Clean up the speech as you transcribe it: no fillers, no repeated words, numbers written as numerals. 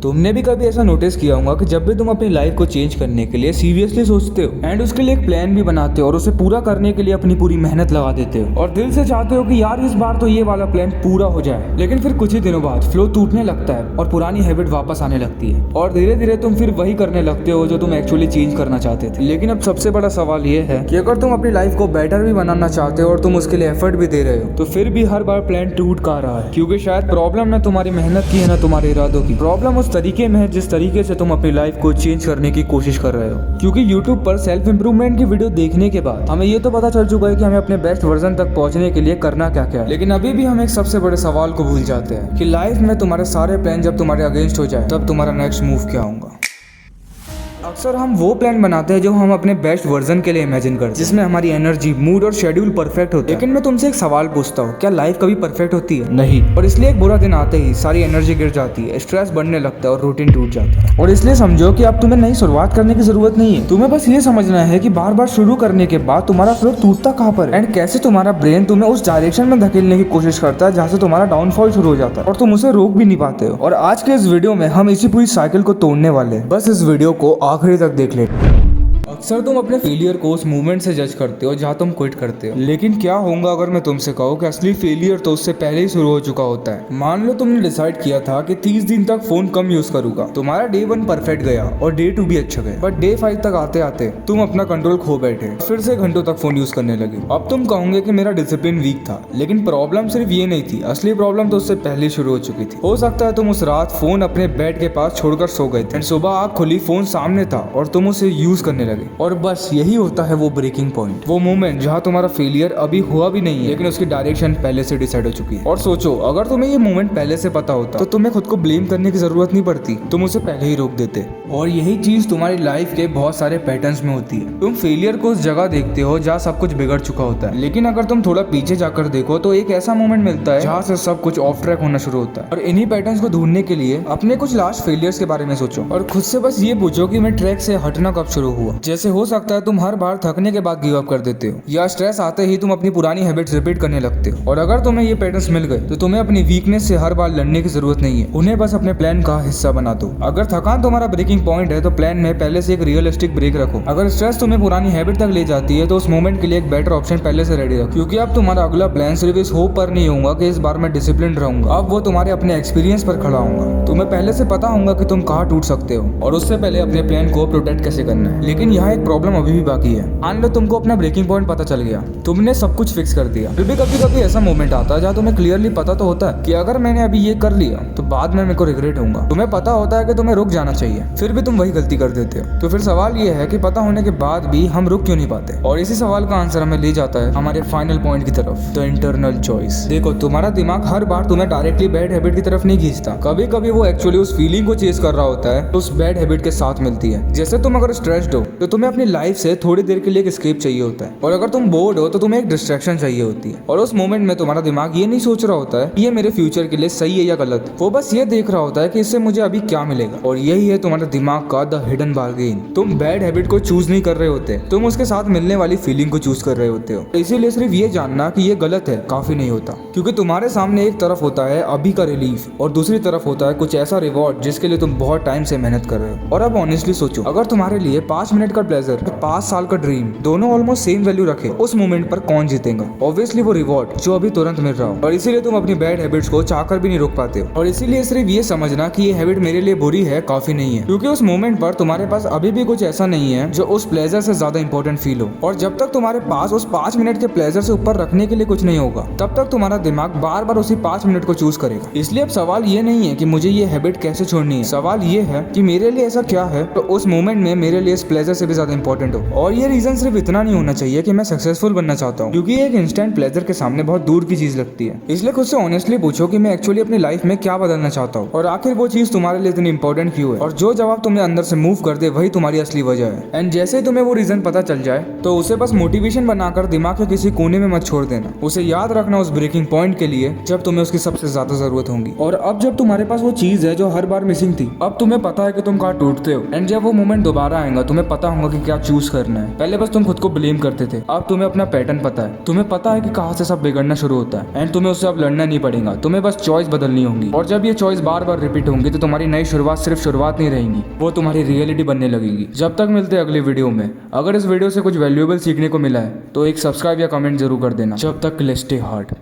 तुमने भी कभी ऐसा नोटिस किया होगा कि जब भी तुम अपनी लाइफ को चेंज करने के लिए सीरियसली सोचते हो एंड उसके लिए एक प्लान भी बनाते हो और उसे पूरा करने के लिए अपनी पूरी मेहनत लगा देते हो और दिल से चाहते हो कि यार इस बार तो ये वाला प्लान पूरा हो जाए, लेकिन फिर कुछ ही दिनों बाद फ्लो टूटने लगता है और पुरानी हैबिट वापस आने लगती है और धीरे धीरे तुम फिर वही करने लगते हो जो तुम एक्चुअली चेंज करना चाहते थे। लेकिन अब सबसे बड़ा सवाल ये है कि अगर तुम अपनी लाइफ को बेटर भी बनाना चाहते हो और तुम उसके लिए एफर्ट भी दे रहे हो तो फिर भी हर बार प्लान टूट का रहा है, क्योंकि शायद प्रॉब्लम ना तुम्हारी मेहनत की है ना तुम्हारे इरादों की। प्रॉब्लम उस तरीके में है जिस तरीके से तुम अपनी लाइफ को चेंज करने की कोशिश कर रहे हो। क्योंकि यूट्यूब पर सेल्फ इंप्रूवमेंट की वीडियो देखने के बाद हमें ये तो पता चल चुका है कि हमें अपने बेस्ट वर्जन तक पहुंचने के लिए करना क्या क्या है, लेकिन अभी भी हम एक सबसे बड़े सवाल को भूल जाते हैं कि लाइफ में तुम्हारे सारे प्लान जब तुम्हारे अगेंस्ट हो जाए तब तुम्हारा नेक्स्ट मूव क्या होगा। अक्सर हम वो प्लान बनाते हैं जो हम अपने बेस्ट वर्जन के लिए इमेजिन करते हैं, जिसमें हमारी एनर्जी, मूड और शेड्यूल परफेक्ट होता है। लेकिन मैं तुमसे एक सवाल पूछता हूँ, क्या लाइफ कभी परफेक्ट होती है? नहीं। और इसलिए एक बुरा दिन आते ही सारी एनर्जी गिर जाती है, स्ट्रेस बढ़ने लगता है और रूटीन टूट जाता है। और इसलिए समझो कि अब तुम्हें नई शुरुआत करने की जरूरत नहीं है। तुम्हें बस ये समझना है कि बार बार शुरू करने के बाद तुम्हारा फ्लो टूटता कहाँ पर है एंड कैसे तुम्हारा ब्रेन तुम्हें उस डायरेक्शन में धकेलने की कोशिश करता है जहाँ से तुम्हारा डाउनफॉल शुरू हो जाता है और तुम उसे रोक भी नहीं पाते हो। और आज के इस वीडियो में हम इसी पूरी साइकिल को तोड़ने वाले हैं। बस इस वीडियो को आखिरी तक देख लेना। अक्सर तुम अपने फेलियर को उस मूवमेंट से जज करते हो जहाँ तुम क्विट करते हो, लेकिन क्या होगा अगर मैं तुमसे कहूँ कि असली फेलियर तो उससे पहले ही शुरू हो चुका होता है। मान लो तुमने डिसाइड किया था कि 30 दिन तक फोन कम यूज करूंगा। तुम्हारा डे 1 परफेक्ट गया और डे 2 भी अच्छा गया, बट डे 5 तक आते आते तुम अपना कंट्रोल खो बैठे, फिर से घंटों तक फोन यूज करने लगे। अब तुम कहोगे कि मेरा डिसिप्लिन वीक था, लेकिन प्रॉब्लम सिर्फ ये नहीं थी, असली प्रॉब्लम तो उससे पहले शुरू हो चुकी थी। हो सकता है तुम उस रात फोन अपने बेड के पास छोड़कर सो गए थे, सुबह आँख खुली फोन सामने था और तुम उसे यूज करने लगे। और बस यही होता है वो ब्रेकिंग पॉइंट, वो मोमेंट जहाँ तुम्हारा फेलियर अभी हुआ भी नहीं है लेकिन उसकी डायरेक्शन पहले से डिसाइड हो चुकी है। और सोचो, अगर तुम्हें ये मोमेंट पहले से पता होता तो तुम्हें खुद को ब्लेम करने की जरूरत नहीं पड़ती, तुम उसे पहले ही रोक देते। और यही चीज तुम्हारी लाइफ के बहुत सारे पैटर्न्स में होती है। तुम फेलियर को उस जगह देखते हो जहाँ सब कुछ बिगड़ चुका होता है, लेकिन अगर तुम थोड़ा पीछे जाकर देखो तो एक ऐसा मोमेंट मिलता है जहाँ से सब कुछ ऑफ ट्रैक होना शुरू होता है। और इन्हीं पैटर्न्स को ढूंढने के लिए अपने कुछ लास्ट फेलियर्स के बारे में सोचो और खुद से बस ये पूछो कि मैं ट्रैक से हटना कब शुरू हुआ। जैसे हो सकता है तुम हर बार थकने के बाद गिव अप कर देते हो, या स्ट्रेस आते ही तुम अपनी पुरानी हैबिट्स रिपीट करने लगते हो। और अगर तुम्हें ये पैटर्न्स मिल गए तो तुम्हें अपनी वीकनेस से हर बार लड़ने की जरूरत नहीं है, उन्हें बस अपने प्लान का हिस्सा बना दो। अगर थकान तुम्हारा ब्रेकिंग पॉइंट है तो प्लान में पहले से एक रियलिस्टिक ब्रेक रखो। अगर स्ट्रेस तुम्हें पुरानी हैबिट तक ले जाती है तो उस मोमेंट के लिए एक बेटर ऑप्शन पहले से रेडी रखो, क्योंकि अब तुम्हारा अगला प्लान सिर्फ इस होप पर नहीं होगा कि इस बार मैं डिसिप्लिन रहूंगा, अब वो तुम्हारे अपने एक्सपीरियंस पर खड़ा होगा। तुम्हें पहले से पता होगा कि तुम कहाँ टूट सकते हो और उससे पहले अपने प्लान को प्रोटेक्ट कैसे करना है। लेकिन यहाँ एक प्रॉब्लम अभी भी बाकी है। मान लो तुमको अपना ब्रेकिंग पॉइंट पता चल गया, तुमने सब कुछ फिक्स कर दिया, फिर भी कभी कभी ऐसा मोमेंट आता है जहाँ तुम्हें क्लियरली पता तो होता है कि अगर मैंने अभी ये कर लिया तो बाद में मेरे को रिग्रेट होगा। तुम्हें पता होता है कि तुम्हें रुक जाना चाहिए, फिर भी तुम वही गलती कर देते हो। तो फिर सवाल ये है कि पता होने के बाद भी हम रुक क्यों नहीं पाते। और इसी सवाल का आंसर हमें ले जाता है हमारे फाइनल पॉइंट की तरफ, द इंटरनल चॉइस। देखो, तुम्हारा दिमाग हर बार तुम्हें डायरेक्टली बैड हैबिट की तरफ नहीं खींचता, कभी कभी वो एक्चुअली उस फीलिंग को चेस कर रहा होता है तो उस बैड हैबिट के साथ मिलती है। जैसे तुम अगर स्ट्रेस्ड हो तो तुम्हें अपनी लाइफ से थोड़ी देर के लिए एक एस्केप चाहिए होता है, और अगर तुम बोर्ड हो तो तुम्हें एक डिस्ट्रैक्शन चाहिए होती है। और उस मोमेंट में तुम्हारा दिमाग ये नहीं सोच रहा होता है ये मेरे फ्यूचर के लिए सही है या गलत, वो बस ये देख रहा होता है कि इससे मुझे अभी क्या मिलेगा। और यही है तुम्हारे दिमाग का द हिडन बार्गेन। तुम बैड हैबिट को चूज नहीं कर रहे होते, तुम उसके साथ मिलने वाली फीलिंग को चूज कर रहे होते हो। इसीलिए सिर्फ ये जानना कि ये गलत है काफी नहीं होता, क्योंकि तुम्हारे सामने एक तरफ होता है अभी का रिलीफ और दूसरी तरफ होता है कुछ ऐसा रिवॉर्ड जिसके लिए तुम बहुत टाइम से मेहनत कर रहे हो। और अब ऑनेस्टली सोचो, अगर तुम्हारे लिए 5 मिनट का प्लेजर और 5 साल का ड्रीम दोनों ऑलमोस्ट सेम वैल्यू रखे, उस मोमेंट पर कौन जीतेगा? ऑब्वियसली वो रिवॉर्ड जो अभी तुरंत मिल रहा हो। और इसीलिए तुम अपनी बैड हैबिट्स को चाहकर भी नहीं रोक पाते हो। और इसीलिए सिर्फ ये समझना कि ये हैबिट मेरे लिए बुरी है काफी नहीं है, क्योंकि उस मोमेंट पर तुम्हारे पास अभी भी कुछ ऐसा नहीं है जो उस प्लेजर से ज्यादा इंपॉर्टेंट फील हो। और जब तक तुम्हारे पास उस 5 मिनट के प्लेजर से ऊपर रखने के लिए कुछ नहीं होगा, तब तक तुम्हारा दिमाग बार बार उसी 5 मिनट को चूज करेगा। इसलिए अब सवाल ये नहीं है कि मुझे ये हैबिट कैसे छोड़नी है, सवाल ये है कि मेरे लिए ऐसा क्या है तो उस मोमेंट में मेरे लिए इस प्लेजर से भी ज्यादा इंपॉर्टेंट हो। और ये रीजन सिर्फ इतना नहीं होना चाहिए कि मैं सक्सेसफुल बनना चाहता हूँ, क्योंकि एक इंस्टेंट प्लेजर के सामने बहुत दूर की चीज लगती है। इसलिए खुद से ऑनेस्टली पूछो कि मैं एक्चुअली अपनी लाइफ में क्या बदलना चाहता हूँ और आखिर वो चीज तुम्हारे लिए इतनी इंपॉर्टेंट क्यों है। और जो जवाब दिमाग तुम्हें अंदर से मूव कर दे वही तुम्हारी असली वजह है। एंड जैसे ही तुम्हें वो रीजन पता चल जाए तो उसे बस मोटिवेशन बनाकर दिमाग के किसी कोने में मत छोड़ देना। उसे याद रखना उस ब्रेकिंग पॉइंट के लिए जब तुम्हें उसकी सबसे ज्यादा जरूरत होगी। और अब जब तुम्हारे पास वो चीज है जो हर बार मिसिंग थी, अब तुम्हें पता है कि तुम कहाँ टूटते हो। एंड जब वो मोमेंट दोबारा आएगा तुम्हें पता होगा कि क्या चूज करना है। पहले बस तुम खुद को ब्लेम करते थे, अब तुम्हें अपना पैटर्न पता है। तुम्हें पता है कि कहाँ से सब बिगड़ना शुरू होता है एंड तुम्हें उससे अब लड़ना नहीं पड़ेगा। तुम्हें बस चॉइस बदलनी होगी और जब ये चॉइस बार बार रिपीट होंगी तो तुम्हारी नई शुरुआत सिर्फ शुरुआत नहीं रहेगी, वो तुम्हारी रियलिटी बनने लगेगी। जब तक मिलते हैं अगले वीडियो में। अगर इस वीडियो से कुछ वैल्यूएबल सीखने को मिला है तो एक सब्सक्राइब या कमेंट जरूर कर देना। जब तक के लिए स्टे हार्ड।